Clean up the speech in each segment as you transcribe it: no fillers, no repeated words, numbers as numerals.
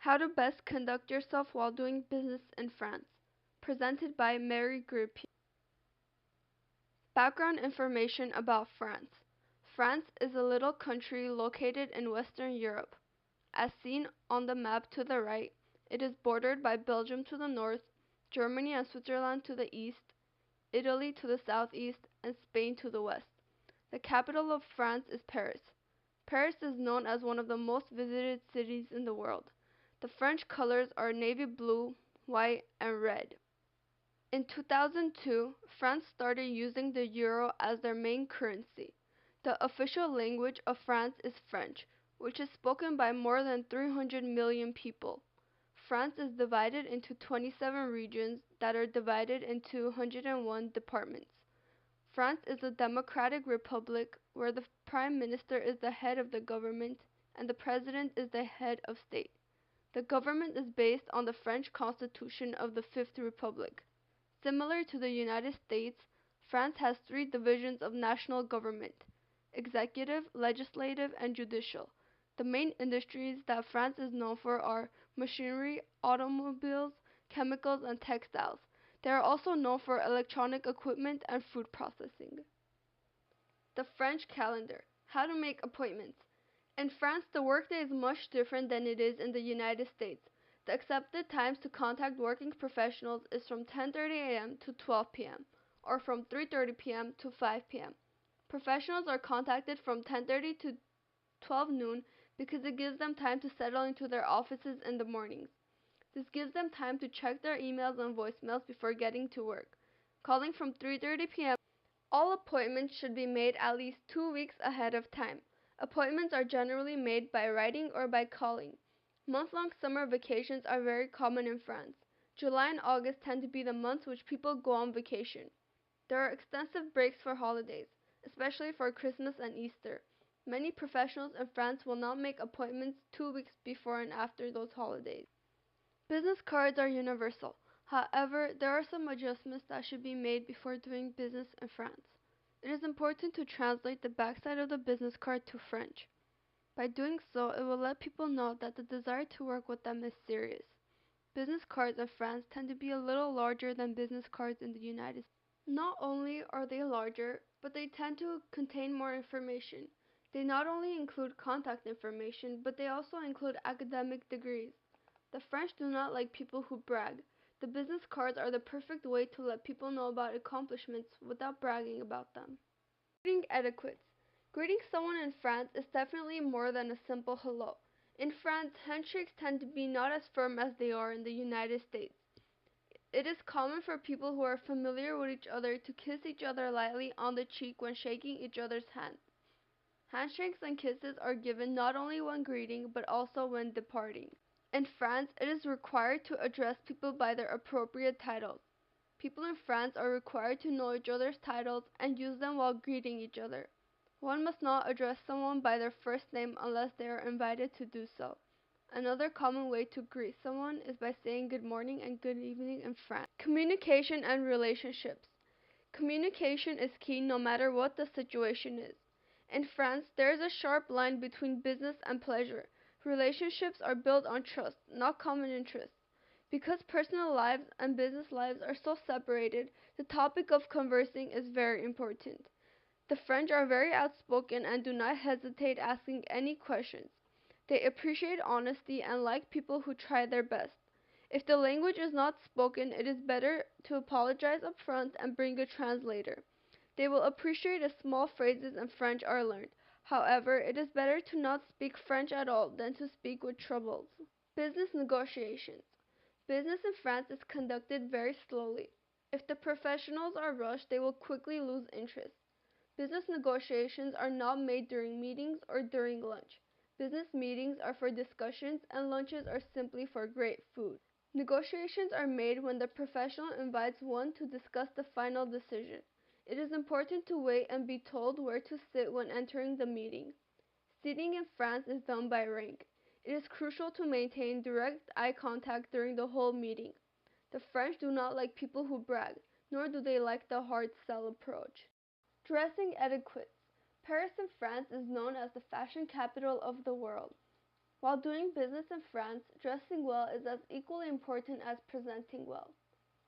How to best conduct yourself while doing business in France. Presented by Mary Group. Background information about France. France is a little country located in Western Europe. As seen on the map to the right, it is bordered by Belgium to the north, Germany and Switzerland to the east, Italy to the southeast, and Spain to the west. The capital of France is Paris. Paris is known as one of the most visited cities in the world. The French colors are navy blue, white, and red. In 2002, France started using the euro as their main currency. The official language of France is French, which is spoken by more than 300 million people. France is divided into 27 regions that are divided into 101 departments. France is a democratic republic where the prime minister is the head of the government and the president is the head of state. The government is based on the French Constitution of the Fifth Republic. Similar to the United States, France has three divisions of national government: executive, legislative, and judicial. The main industries that France is known for are machinery, automobiles, chemicals, and textiles. They are also known for electronic equipment and food processing. The French calendar. How to make appointments. In France, the workday is much different than it is in the United States. The accepted times to contact working professionals is from 10:30 a.m. to 12 p.m. or from 3:30 p.m. to 5 p.m. Professionals are contacted from 10:30 to 12 noon because it gives them time to settle into their offices in the mornings. This gives them time to check their emails and voicemails before getting to work. Calling from 3:30 p.m. All appointments should be made at least 2 weeks ahead of time. Appointments are generally made by writing or by calling. Month-long summer vacations are very common in France. July and August tend to be the months which people go on vacation. There are extensive breaks for holidays, especially for Christmas and Easter. Many professionals in France will not make appointments 2 weeks before and after those holidays. Business cards are universal. However, there are some adjustments that should be made before doing business in France. It is important to translate the backside of the business card to French. By doing so, it will let people know that the desire to work with them is serious. Business cards in France tend to be a little larger than business cards in the United States. Not only are they larger, but they tend to contain more information. They not only include contact information, but they also include academic degrees. The French do not like people who brag. The business cards are the perfect way to let people know about accomplishments without bragging about them. Greeting etiquette. Greeting someone in France is definitely more than a simple hello. In France, handshakes tend to be not as firm as they are in the United States. It is common for people who are familiar with each other to kiss each other lightly on the cheek when shaking each other's hands. Handshakes and kisses are given not only when greeting, but also when departing. In France, it is required to address people by their appropriate titles. People in France are required to know each other's titles and use them while greeting each other. One must not address someone by their first name unless they are invited to do so. Another common way to greet someone is by saying good morning and good evening in France. Communication and relationships. Communication is key no matter what the situation is. In France, there is a sharp line between business and pleasure. Relationships are built on trust, not common interests. Because personal lives and business lives are so separated, the topic of conversing is very important. The French are very outspoken and do not hesitate asking any questions. They appreciate honesty and like people who try their best. If the language is not spoken, it is better to apologize up front and bring a translator. They will appreciate if small phrases in French are learned. However, it is better to not speak French at all than to speak with troubles. Business negotiations. Business in France is conducted very slowly. If the professionals are rushed, they will quickly lose interest. Business negotiations are not made during meetings or during lunch. Business meetings are for discussions and lunches are simply for great food. Negotiations are made when the professional invites one to discuss the final decision. It is important to wait and be told where to sit when entering the meeting. Seating in France is done by rank. It is crucial to maintain direct eye contact during the whole meeting. The French do not like people who brag, nor do they like the hard sell approach. Dressing etiquette. Paris in France is known as the fashion capital of the world. While doing business in France, dressing well is as equally important as presenting well.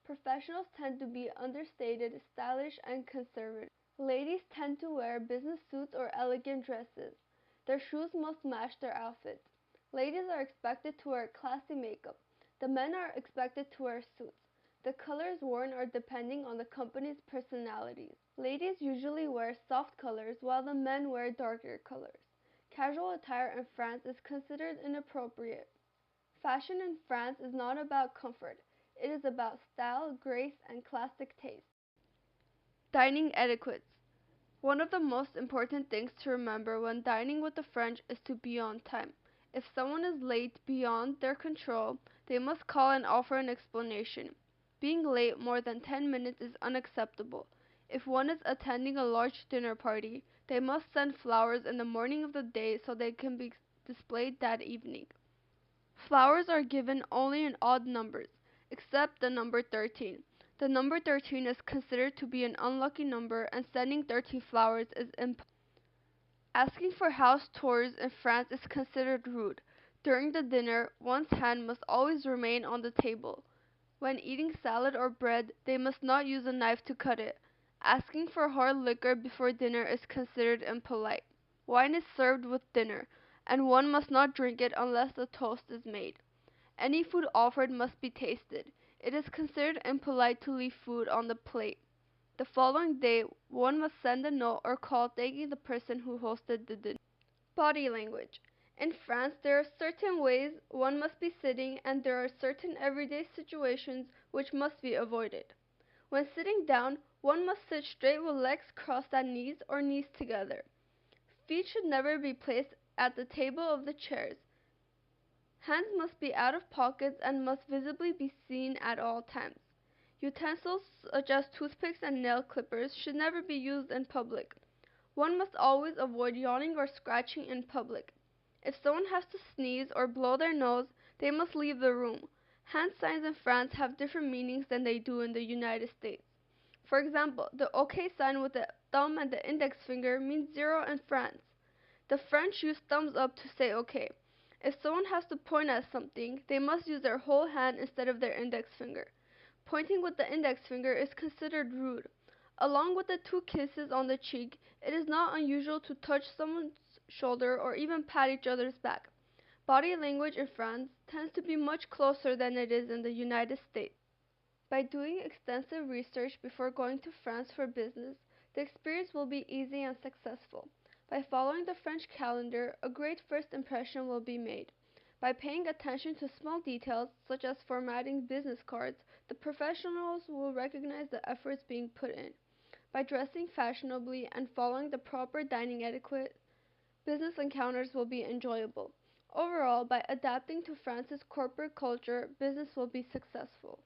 Professionals tend to be understated, stylish, and conservative. Ladies tend to wear business suits or elegant dresses. Their shoes must match their outfits. Ladies are expected to wear classy makeup. The men are expected to wear suits. The colors worn are depending on the company's personalities. Ladies usually wear soft colors while the men wear darker colors. Casual attire in France is considered inappropriate. Fashion in France is not about comfort. It is about style, grace, and classic taste. Dining etiquettes. One of the most important things to remember when dining with the French is to be on time. If someone is late beyond their control, they must call and offer an explanation. Being late more than 10 minutes is unacceptable. If one is attending a large dinner party, they must send flowers in the morning of the day so they can be displayed that evening. Flowers are given only in odd numbers, except the number 13. The number 13 is considered to be an unlucky number, and sending 13 flowers is impossible. Asking for house tours in France is considered rude. During the dinner, one's hand must always remain on the table. When eating salad or bread, they must not use a knife to cut it. Asking for hard liquor before dinner is considered impolite. Wine is served with dinner, and one must not drink it unless the toast is made. Any food offered must be tasted. It is considered impolite to leave food on the plate. The following day, one must send a note or call thanking the person who hosted the dinner. Body language. In France, there are certain ways one must be sitting, and there are certain everyday situations which must be avoided. When sitting down, one must sit straight with legs crossed at knees or knees together. Feet should never be placed at the table of the chairs. Hands must be out of pockets and must visibly be seen at all times. Utensils such as toothpicks and nail clippers should never be used in public. One must always avoid yawning or scratching in public. If someone has to sneeze or blow their nose, they must leave the room. Hand signs in France have different meanings than they do in the United States. For example, the OK sign with the thumb and the index finger means zero in France. The French use thumbs up to say OK. If someone has to point at something, they must use their whole hand instead of their index finger. Pointing with the index finger is considered rude. Along with the two kisses on the cheek, it is not unusual to touch someone's shoulder or even pat each other's back. Body language in France tends to be much closer than it is in the United States. By doing extensive research before going to France for business, the experience will be easy and successful. By following the French calendar, a great first impression will be made. By paying attention to small details, such as formatting business cards, the professionals will recognize the efforts being put in. By dressing fashionably and following the proper dining etiquette, business encounters will be enjoyable. Overall, by adapting to France's corporate culture, business will be successful.